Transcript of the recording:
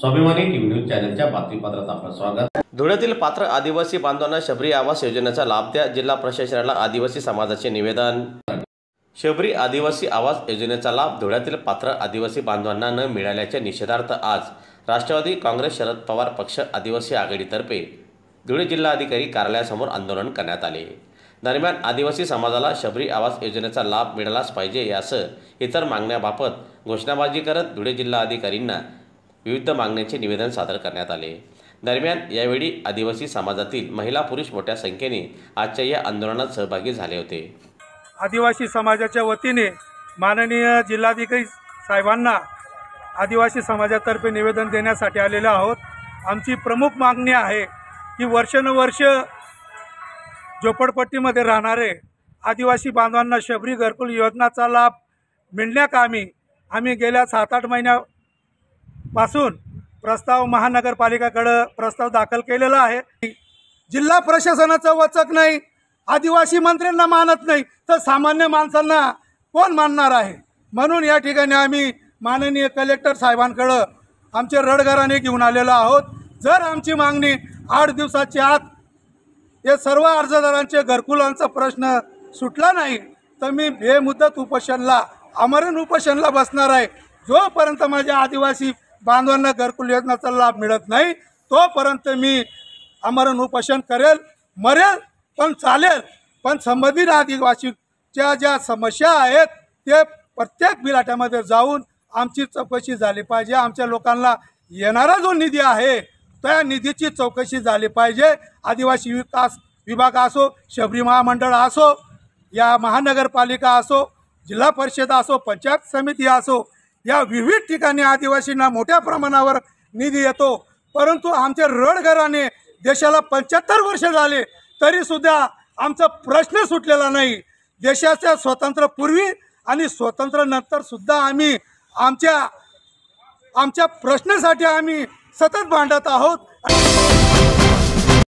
स्वाभिमानी TV news चॅनलच्या बातमीपत्रात आपलं स्वागत। धुळ्यातील पात्र आदिवासी बांधवांना शबरी आवास योजनेचा लाभ द्या, जिल्हा प्रशासनाला आदिवासी समाजाचे निवेदन। शबरी आदिवासी आवास योजनेचा लाभ धुळ्यातील पात्र आदिवासी बांधवांना न मिळाल्याच्या निषेधार्थ आज राष्ट्रवादी काँग्रेस शरद पवार पक्ष आदिवासी आघाडीतर्फे धुळे जिल्हाधिकारी कार्यालयासमोर आंदोलन करण्यात आले। दरम्यान आदिवासी समाजाला शबरी आवास योजनेचा लाभ मिळालाच पाहिजे यासह इतर मागण्याबाबत घोषणाबाजी करत धुळे जिल्हाधिकाऱ्यांना विविध मागण्यांचे निवेदन सादर करण्यात आले। दरम्यान यावेळी आदिवासी समाजातील महिला पुरुष मोठ्या संख्येने आजच्या या आंदोलनात सहभागी झाले होते। आदिवासी समाजाच्या वतीने माननीय जिल्हाधिकारी साहेबांना आदिवासी समाजातर्फे निवेदन देण्यासाठी आलेलो आहोत। आमची प्रमुख मागणी आहे की वर्षानुवर्ष झोपडपट्टीमध्ये राहणारे आदिवासी बांधवांना शबरी घरकुल योजनेचा लाभ मिळण्याकामी आम्ही गेल्या 7-8 महिन्यापासून प्रस्ताव महानगरपालिकेकडे प्रस्ताव दाखल केलेला आहे। जिल्हा प्रशासनाचं वचक नाही, आदिवासी मंत्र्यांना मानत नाही, तर सामान्य माणसांना कोण मानणार आहे। म्हणून या ठिकाणी आम्ही माननीय कलेक्टर साहेबांकडे आमचे रडगाराने घेऊन आलेलो आहोत। जर आमची मागणी 8 दिवसाच्या आत हे सर्व अर्जदारांचे घरकुलांचा प्रश्न सुटला नाही तर मी बेमुदत उपोषणला आमरण उपोषणला बसणार आहे। जोपर्यंत माझ्या आदिवासी बांधवांना घरकुल योजनेचा लाभ मिळत नाही तोपर्यंत मी आमरण उपोषण करेल, मरेल पण चालेल। पण संबंधित आदिवासीच्या ज्या समस्या आहेत ते प्रत्येक बिलाट्यामध्ये जाऊन आमची चौकशी झाली पाहिजे। आमच्या लोकांना येणारा जो निधी आहे त्या निधीची चौकशी झाली पाहिजे। आदिवासी विकास विभाग असो, शबरी महामंडळ असो, या महानगरपालिका असो, जिल्हा परिषद असो, पंचायत समिती असो, या विविध ठिकाणी आदिवासींना मोठ्या प्रमाणावर निधी येतो। परंतु आमच्या रडगाराने देशाला 75 वर्ष झाले तरीसुद्धा आमचा प्रश्न सुटलेला नाही। देशाच्या स्वातंत्र्यापूर्वी आणि स्वातंत्र्यानंतरसुद्धा आम्ही आमच्या प्रश्नासाठी आम्ही सतत भांडत आहोत।